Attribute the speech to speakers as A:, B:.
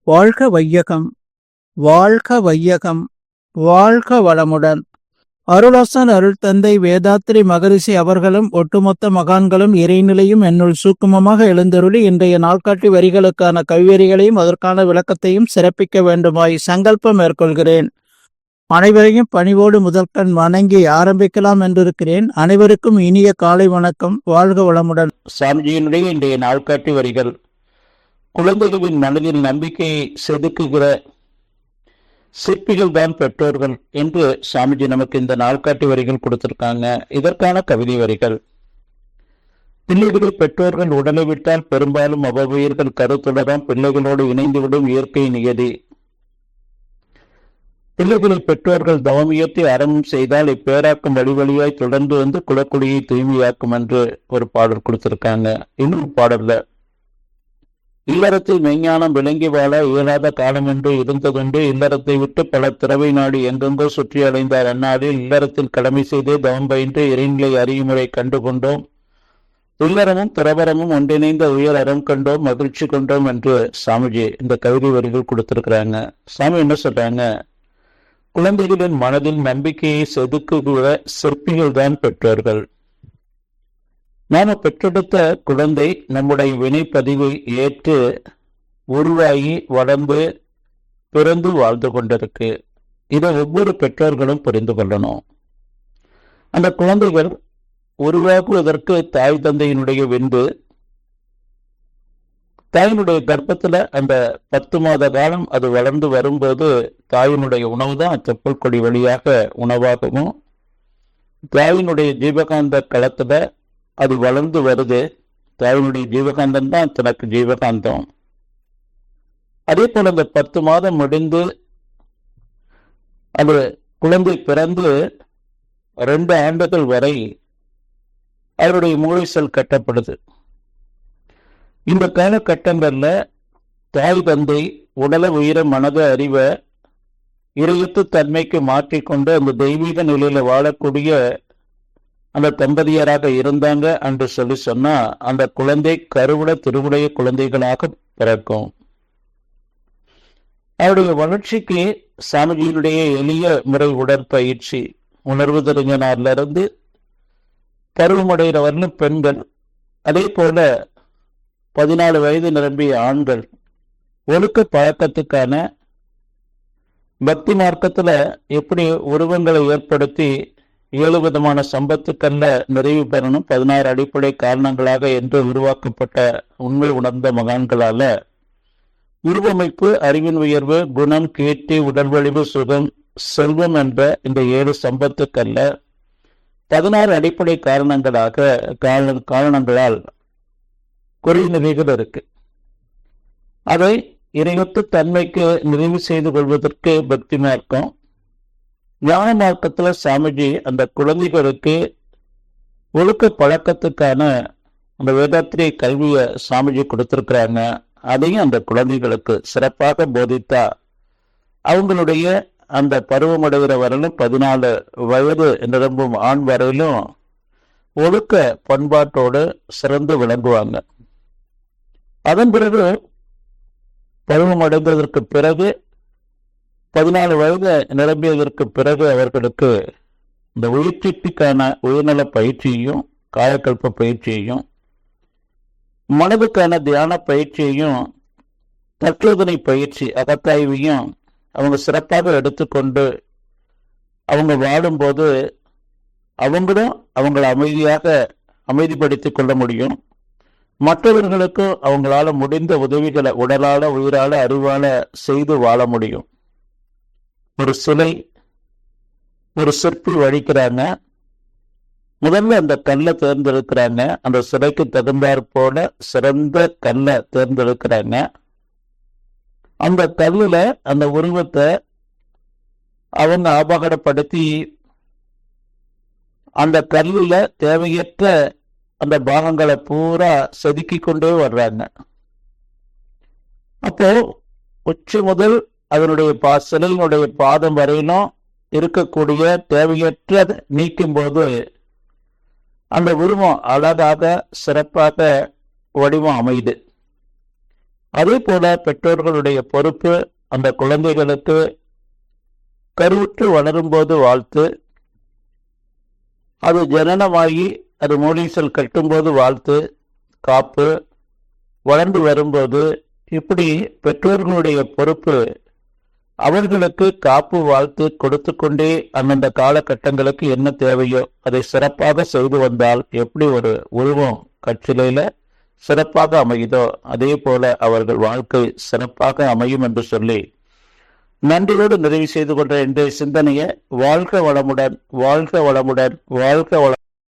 A: வாழ்க வையகம், வாழ்க வையகம், வாழ்க வளமுடன். அருளாசன் அருள் தந்தை வேதாத்ரி மகரிஷி அவர்களும் ஒட்டுமொத்த மகான்களும் இறைநிலையும் என்னுள் சூக்குமமாக எழுந்தருளி இன்றைய நாள்காட்டி வரிகளுக்கான கவிவரிகளையும் அதற்கான விளக்கத்தையும் சிறப்பிக்க வேண்டுமாய் சங்கல்பம் மேற்கொள்கிறேன். அனைவரையும் பணிவோடு முதற்கண் வணங்கி ஆரம்பிக்கலாம் என்றிருக்கிறேன். அனைவருக்கும் இனிய காலை வணக்கம். வாழ்க வளமுடன்.
B: சாமிஜியினுடைய இன்றைய நாள்காட்டி வரிகள். குழந்தைகளின் மனதில் நம்பிக்கையை செதுக்குகிற சிற்பிகள் தான் பெற்றோர்கள் என்று சாமிஜி நமக்கு இந்த நாள்காட்டி வரிகள் கொடுத்திருக்காங்க. இதற்கான கவிதை வரிகள். பிள்ளைகளை பெற்றோர்கள் உடலை விட்டால் பெரும்பாலும் அவ்வயிர்கள் கருத்துடன் பிள்ளைகளோடு இணைந்துவிடும் இயற்கை நியதி. பிள்ளைகளை பெற்றோர்கள் தவமியத்தை அறமும் செய்தால் இப்பேராக்கும் வழியாய் தொடர்ந்து வந்து குலக்குடியை தூய்மையாக்கும் என்று ஒரு பாடல் கொடுத்திருக்காங்க. இன்னொரு பாடல்ல, இல்லறத்தில் மெய்ஞானம் விளங்கி வாழ இயலாத காலம் என்று இருந்ததுண்டு. இல்லறத்தை விட்டு பல திறவை நாடு எங்கெங்கோ சுற்றி அடைந்தார் அந்நாளில். இல்லறத்தில் கடமை செய்தே தவம் பயின்று இறைநிலை அறியுமுறை கண்டு கொண்டோம். இல்லறமும் திறவரமும் ஒன்றிணைந்த உயர் அறம் கண்டோம், மகிழ்ச்சி கொண்டோம் என்று சாமிஜி இந்த கவிதை வரிகள் கொடுத்திருக்கிறாங்க. சாமி என்ன சொல்றாங்க? குழந்தைகளின் மனதில் நம்பிக்கையை செதுக்குகிற சிற்பிகள் தான் பெற்றோர்கள். நாம பெற்றெடுத்த குழந்தை நம்முடைய வினைப்பதிவை ஏற்று உருவாகி வளர்ந்து பிறந்து வாழ்ந்து கொண்டிருக்கு. இதை ஒவ்வொரு பெற்றோர்களும் புரிந்து கொள்ளணும். அந்த குழந்தைகள் உருவாக்குவதற்கு தாய் தந்தையினுடைய விந்து, தாயினுடைய கர்ப்பத்துல அந்த 10 மாத காலம் அது வளர்ந்து வரும்போது தாயினுடைய உணவு தான் செப்பல் கொடி வழியாக உணவாகவும், தாயினுடைய ஜீவகாந்த களத்துல அது வளர்ந்து வருது. தாயினுடைய ஜீவகாந்தம் தான் தனக்கு ஜீவகாந்தம். அதே போல அந்த 10 மாதம் முடிந்து அது குழந்தை பிறந்து 2 ஆண்டுகள் வரை அவருடைய மூளை செல் கட்டப்படுது. இந்த காலகட்டங்கள்ல தாய் தந்தை உடல உயிர மனத அறிவை இருத்து தன்மைக்கு மாற்றிக்கொண்டு அந்த தெய்வீக நிலையில வாழக்கூடிய அந்த தம்பதியராக இருந்தாங்க என்று சொன்னா அந்த குழந்தை கருவுட திருவுடைய குழந்தைகளாக பிறக்கும். அவருடைய வளர்ச்சிக்கு சாமிஜியினுடைய எளிய முறை உடற்பயிற்சி, உணர்வு தெரிஞ்ச நாள்ல இருந்து பருவமடைகிறவர்கள் பெண்கள், அதே போல 14 வயது நிரம்பிய ஆண்கள் ஒழுக்க பழக்கத்துக்கான பக்தி மார்க்கத்துல எப்படி உருவங்களை ஏற்படுத்தி 7 விதமான சம்பத்துக்கல்ல நிறைவு பெறணும், 16 அடிப்படை காரணங்களாக என்று உருவாக்கப்பட்ட உண்மை உணர்ந்த மகான்களால உருவமைப்பு, அறிவின் உயர்வு, குணம், கீர்த்தி, உடல்வழிவு, சுகம், செல்வம் என்ற இந்த 7 சம்பத்துக்கல்ல 16 அடிப்படை காரணங்களால் குறைநிலைகள் இருக்கு. அதை இறையொத்து தன்மைக்கு நிறைவு செய்து கொள்வதற்கு பக்தி மார்க்கம், ஞான மார்க்கத்துல சாமிஜி அந்த குழந்தைகளுக்கு ஒழுக்க பழக்கத்துக்கான அந்த வேதாத்திரிய கல்வியை சாமிஜி கொடுத்திருக்கிறாங்க. அதையும் அந்த குழந்தைகளுக்கு சிறப்பாக போதித்தா அவங்களுடைய அந்த பருவமடைகிற வரையிலும் 14 வயது நிரம்பும் ஆண் வரையிலும் ஒழுக்க பண்பாட்டோடு சிறந்து விளங்குவாங்க. அதன் பிறகு பருவமடைந்ததற்கு பிறகு 14 வயது நிரம்பியதற்கு பிறகு அவர்களுக்கு இந்த உயிர்ச்சிக்கான உயர்நல பயிற்சியையும் காயக்கல்ப பயிற்சியையும் மனதுக்கான தியான பயிற்சியையும் தற்சோதனை பயிற்சி அகத்தாய்வையும் அவங்க சிறப்பாக எடுத்துக்கொண்டு அவங்க வாடும்போது அவங்களும் அவங்களை அமைதிப்படுத்திக் கொள்ள முடியும். மற்றவர்களுக்கும் அவங்களால முடிந்த உதவிகளை உடலால உயிரால அறிவால செய்து வாழ முடியும். ஒரு சிலை, ஒரு சிற்பி வடிக்கிறாங்க. முதல்ல அந்த கல்லை தேர்ந்தெடுக்கிறாங்க. அந்த சிலைக்கு தகுந்தாற் போல சிறந்த கல்லை தேர்ந்தெடுக்கிறாங்க. அந்த கல்லுல அந்த உருவத்தை அவங்க ஆபாகப்படுத்தி அந்த கல்லுல தேவையற்ற அந்த பாகங்களை பூரா செதுக்கி கொண்டே வர்றாங்க. அப்போ உச்சி முதல் அதனுடைய சிலையினுடைய பாதம் வரையிலும் இருக்கக்கூடிய தேவையற்ற நீக்கும் போது அந்த உருவம் அழகாக சிறப்பாக வடிவம் அமையுது. அதே போல பெற்றோர்களுடைய பொறுப்பு அந்த குழந்தைகளுக்கு கருவுற்று வளரும்போது வாழ்த்து, அது ஜனனமாகி அது மூலீசல் கட்டும்போது வாழ்த்து, காப்பு, வளர்ந்து வரும்போது, இப்படி பெற்றோர்களுடைய பொறுப்பு அவர்களுக்கு காப்பு வாழ்த்து கொடுத்து கொண்டே அந்தந்த காலகட்டங்களுக்கு என்ன தேவையோ அதை சிறப்பாக செய்து வந்தால் எப்படி ஒரு உருவம் கற்சிலையில சிறப்பாக அமையுதோ அதே போல அவர்கள் வாழ்க்கை சிறப்பாக அமையும் என்று சொல்லி நன்றியோடு நிறைவு செய்து கொண்ட இந்த சிந்தனையை வாழ்க வளமுடன், வாழ்க வளமுடன், வாழ்க வள